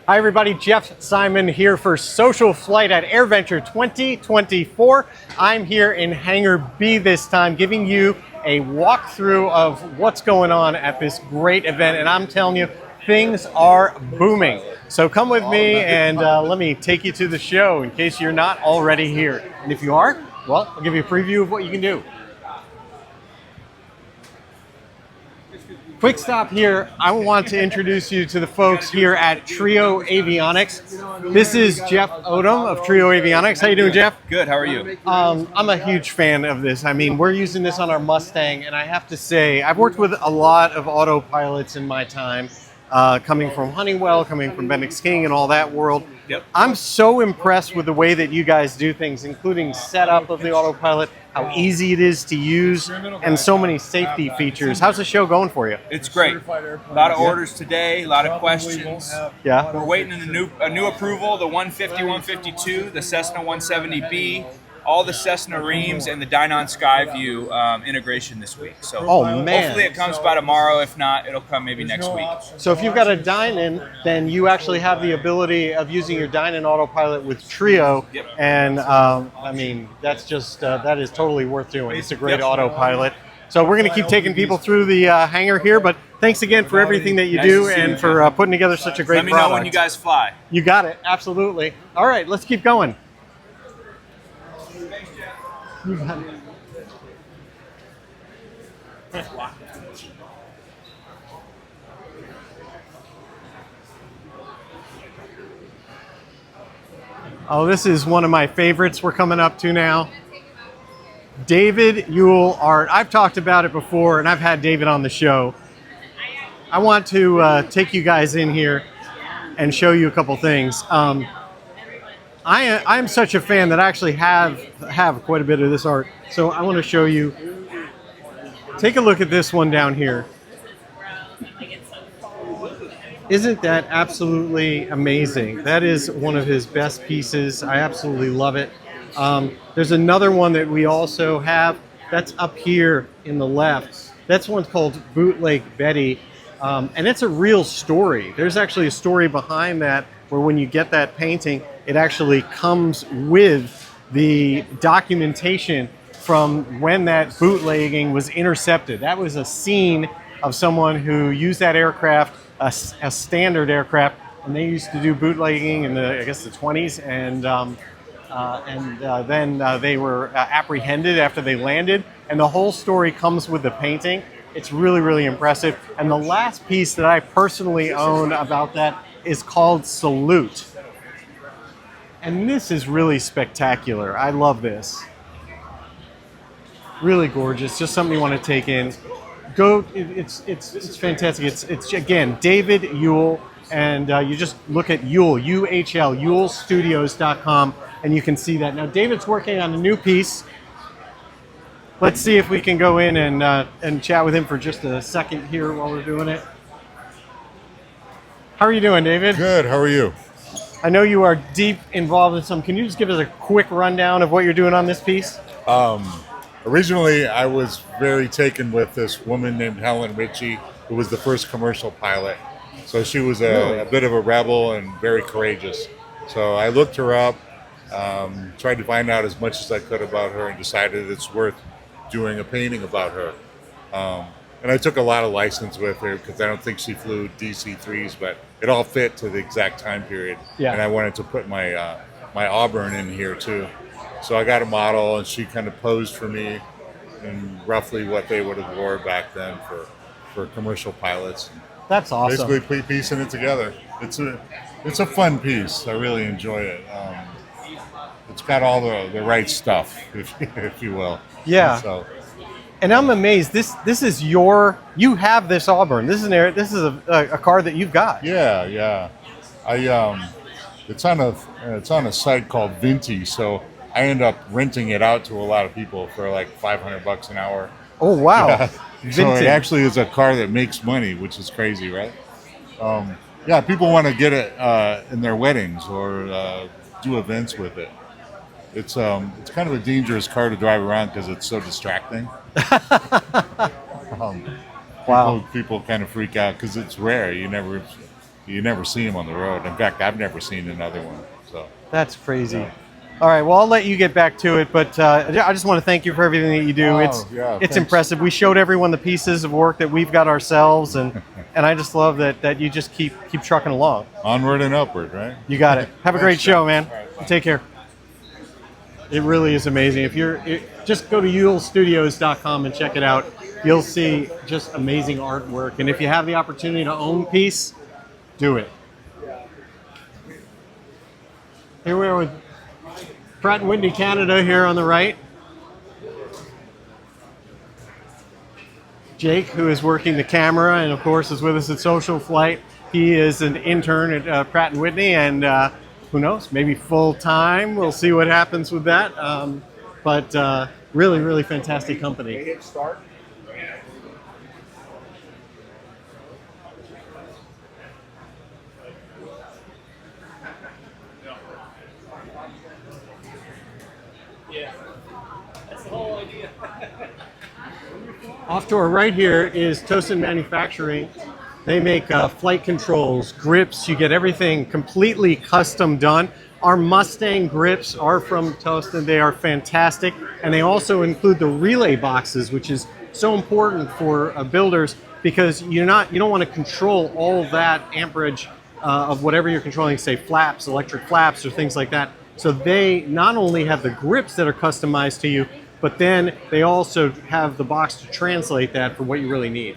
Hi everybody, Jeff Simon here for Social Flight at AirVenture 2024. I'm here in Hangar B this time, giving you a walkthrough of what's going on at this great event, and I'm telling you, things are booming. So come with me and let me take you to the show in case you're not already here. And if you are, well, I'll give you a preview of what you can do. Quick stop here. I want to introduce you to the folks here at Trio Avionics. This is Jeff Odom of Trio Avionics. How you doing, Jeff? Good. How are you? I'm a huge fan of this. I mean, we're using this on our Mustang, and I have to say, I've worked with a lot of autopilots in my time, coming from Honeywell, coming from Bendix King and all that world. Yep. I'm so impressed with the way that you guys do things, including setup of the autopilot, how easy it is to use, and so many safety features. How's the show going for you? It's great. A lot of orders today, a lot of questions. Yeah. We're waiting in a new approval, the 150, 152, the Cessna 170B, all the Cessna Reams, and the Dynon Skyview integration this week. So hopefully it comes by tomorrow. If not, it'll come maybe next week. So if you've got a Dynon, then you actually have the ability of using your Dynon autopilot with Trio. Yep. And I mean, that's just, that is totally worth doing. It's a great autopilot. So we're going to keep taking people through the hangar here, but thanks again for everything that you do and for putting together such a great product. Let me know when you guys fly. You got it. Absolutely. All right, let's keep going. You got it. Oh, this is one of my favorites we're coming up to now. David Yule Art. I've talked about it before, and I've had David on the show. I want to take you guys in here and show you a couple things. I'm such a fan that I actually have quite a bit of this art. So I want to show you. Take a look at this one down here. Isn't that absolutely amazing? That is one of his best pieces. I absolutely love it. There's another one that we also have that's up here in the left. That's one's called Bootleg Betty. And it's a real story. There's actually a story behind that where when you get that painting, it actually comes with the documentation from when that bootlegging was intercepted. That was a scene of someone who used that aircraft, a standard aircraft, and they used to do bootlegging in the, I guess, the 20s, and then they were apprehended after they landed, and the whole story comes with the painting. It's really, really impressive. And the last piece that I personally own about that is called Salute. And this is really spectacular. I love this. Really gorgeous. Just something you want to take in. Go. It's fantastic. It's again David Yule, and you just look at Yule, UHL, YuleStudios.com, and you can see that. Now David's working on a new piece. Let's see if we can go in and chat with him for just a second here while we're doing it. How are you doing, David? Good. How are you? I know you are deep involved in some. Can you just give us a quick rundown of what you're doing on this piece? Originally, I was very taken with this woman named Helen Ritchie, who was the first commercial pilot. So she was a bit of a rebel and very courageous. So I looked her up, tried to find out as much as I could about her, and decided it's worth doing a painting about her. And I took a lot of license with her because I don't think she flew DC-3s, but it all fit to the exact time period. Yeah. And I wanted to put my my Auburn in here too. So I got a model, and she kind of posed for me in roughly what they would have wore back then for commercial pilots. That's awesome. Basically piecing it together. It's a fun piece. I really enjoy it. It's got all the right stuff, if you will. Yeah. And I'm amazed. This is you have this Auburn. This is a car that you've got. Yeah. It's on a site called Vinti, so I end up renting it out to a lot of people for like $500 an hour. Oh wow! Yeah. So it actually is a car that makes money, which is crazy, right? Yeah, people want to get it in their weddings or do events with it. It's kind of a dangerous car to drive around because it's so distracting. Wow. People kind of freak out because it's rare. you never see them on the road. In fact, I've never seen another one. So That's crazy. All right, well, I'll let you get back to it, but I just want to thank you for everything that you do. Oh, It's yeah, it's thanks. impressive. We showed everyone the pieces of work that we've got ourselves, and I just love that you just keep trucking along. Onward and upward, right? You got it. Have a great Thanks, show, John. man. Take care. It really is amazing. Just go to yulestudios.com and check it out. You'll see just amazing artwork, and if you have the opportunity to own a piece, do it. Here we are with Pratt & Whitney Canada here on the right. Jake, who is working the camera and of course is with us at Social Flight. He is an intern at Pratt & Whitney, and who knows, maybe full time. We'll see what happens with that. But really, really fantastic company. Hit start. Off to our right here is Tosin Manufacturing. They make flight controls, grips. You get everything completely custom done. Our Mustang grips are from Tosin. They are fantastic, and they also include the relay boxes, which is so important for builders because you don't want to control all that amperage of whatever you're controlling, say flaps, electric flaps, or things like that. So they not only have the grips that are customized to you, but then they also have the box to translate that for what you really need.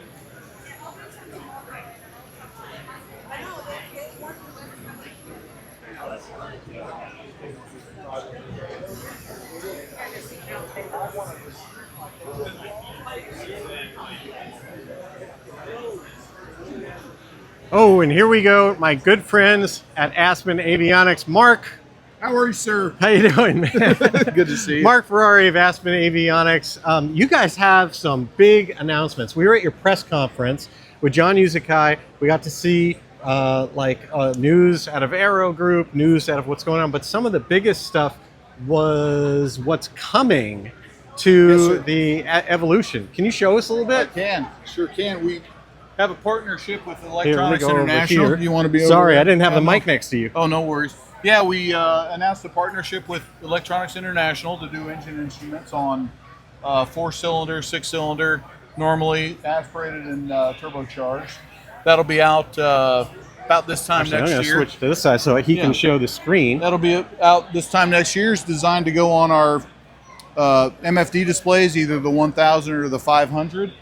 Oh, and here we go, my good friends at Aspen Avionics. Mark, How are you, sir? how you doing, man? Good to see you. Mark Ferrari of Aspen Avionics. You guys have some big announcements. We were at your press conference with John Uzakai. We got to see news out of Aero Group, news out of what's going on, but some of the biggest stuff was what's coming to Yes, sir. the Evolution. Can you show us a little I bit? can, sure can. We have a partnership with Here, let me Electronics go over International. here. You want to be over Sorry, there? I didn't have the No. mic next to you. Oh, no worries. Yeah, we announced a partnership with Electronics International to do engine instruments on 4-cylinder, 6-cylinder, normally aspirated and turbocharged. That'll be out about this time Actually, I'm next going to year. switch to this side so he can Yeah. show the screen. That'll be out this time next year. It's designed to go on our MFD displays, either the 1000 or the 500.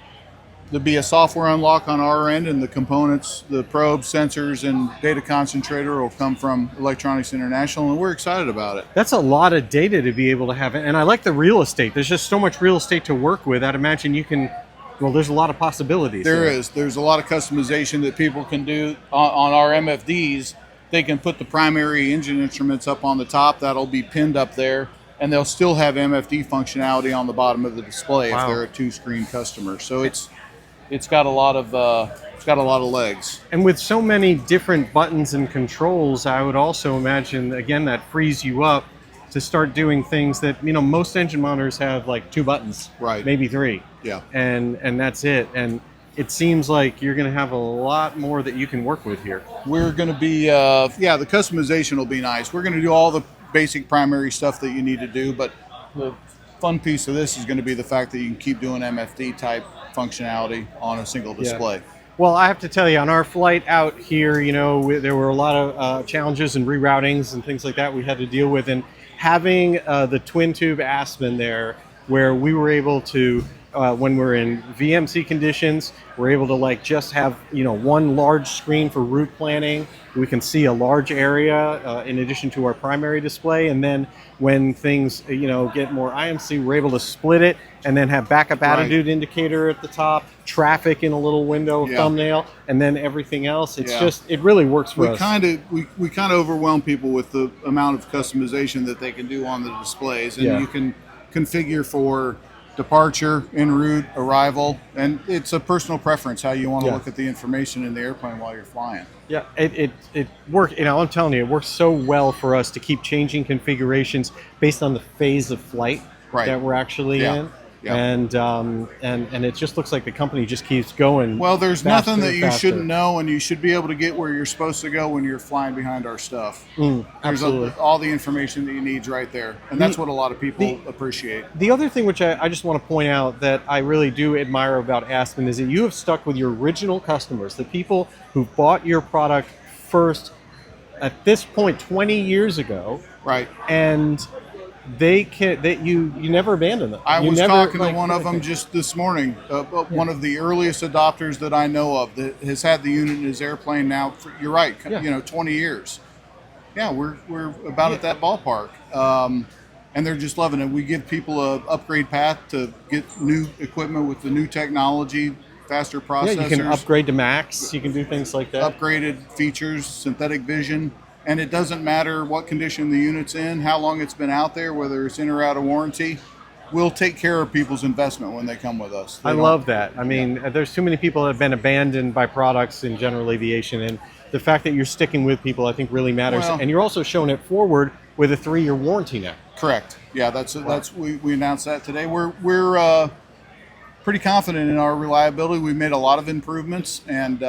There'll be a software unlock on our end, and the components, the probes, sensors, and data concentrator will come from Electronics International, and we're excited about it. That's a lot of data to be able to have. And I like the real estate. There's just so much real estate to work with. I'd imagine you can, well, there's a lot of possibilities. There is. There's a lot of customization that people can do on our MFDs. They can put the primary engine instruments up on the top. That'll be pinned up there, and they'll still have MFD functionality on the bottom of the display Wow. if they're a 2-screen customer. So it's got a lot of legs. And with so many different buttons and controls, I would also imagine, again, that frees you up to start doing things that, most engine monitors have like 2 buttons, Right. maybe 3. Yeah. And that's it. And it seems like you're going to have a lot more that you can work with here. We're going to be, the customization will be nice. We're going to do all the basic primary stuff that you need to do, but the fun piece of this is going to be the fact that you can keep doing MFD type functionality on a single display. Well, I have to tell you, on our flight out here, there were a lot of challenges and reroutings and things like that we had to deal with. And having the twin tube Aspen there, where we were able to, when we're in VMC conditions, we're able to just have, one large screen for route planning. We can see a large area in addition to our primary display. And then when things, get more IMC, we're able to split it and then have backup attitude indicator at the top, traffic in a little window, thumbnail, and then everything else. It's just, it really works for us. We kind of overwhelm people with the amount of customization that they can do on the displays, and you can configure for departure, en route, arrival, and it's a personal preference how you want to look at the information in the airplane while you're flying. Yeah, it worked. I'm telling you, it works so well for us to keep changing configurations based on the phase of flight that we're actually in. Yeah. And it just looks like the company just keeps going. Well, there's faster nothing that and you faster. shouldn't know, and you should be able to get where you're supposed to go when you're flying behind our stuff. There's Absolutely. all the information that you need right there, and that's what a lot of people appreciate. The other thing which I just want to point out that I really do admire about Aspen is that you have stuck with your original customers, the people who bought your product first at this point 20 years ago, Right. and you never abandon them. I You was never, talking to like, one of them just this morning, one of the earliest adopters that I know of that has had the unit in his airplane now. You're right, 20 years. Yeah, we're about at that ballpark, and they're just loving it. We give people a upgrade path to get new equipment with the new technology, faster processors. Yeah, you can upgrade to Max. You can do things like that. Upgraded features, synthetic vision. And it doesn't matter what condition the unit's in, how long it's been out there, whether it's in or out of warranty. We'll take care of people's investment when they come with us. I love that. I mean, there's too many people that have been abandoned by products in general aviation, and the fact that you're sticking with people, I think, really matters. Well, and you're also showing it forward with a 3-year warranty now. Correct. Yeah, we announced that today. We're pretty confident in our reliability. We've made a lot of improvements, and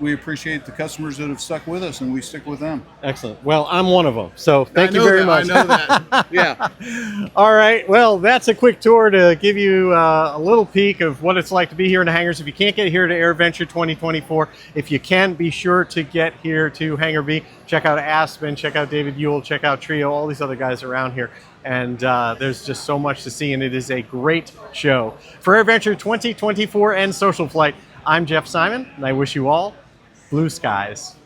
we appreciate the customers that have stuck with us, and we stick with them. Excellent. Well, I'm one of them, so thank you very much. I know that. Yeah. All right. Well, that's a quick tour to give you a little peek of what it's like to be here in the hangars. If you can't get here to AirVenture 2024, if you can, be sure to get here to Hangar B. Check out Aspen, check out David Ewell, check out Trio, all these other guys around here. And there's just so much to see, and it is a great show. For AirVenture 2024 and Social Flight, I'm Jeff Simon, and I wish you all blue skies.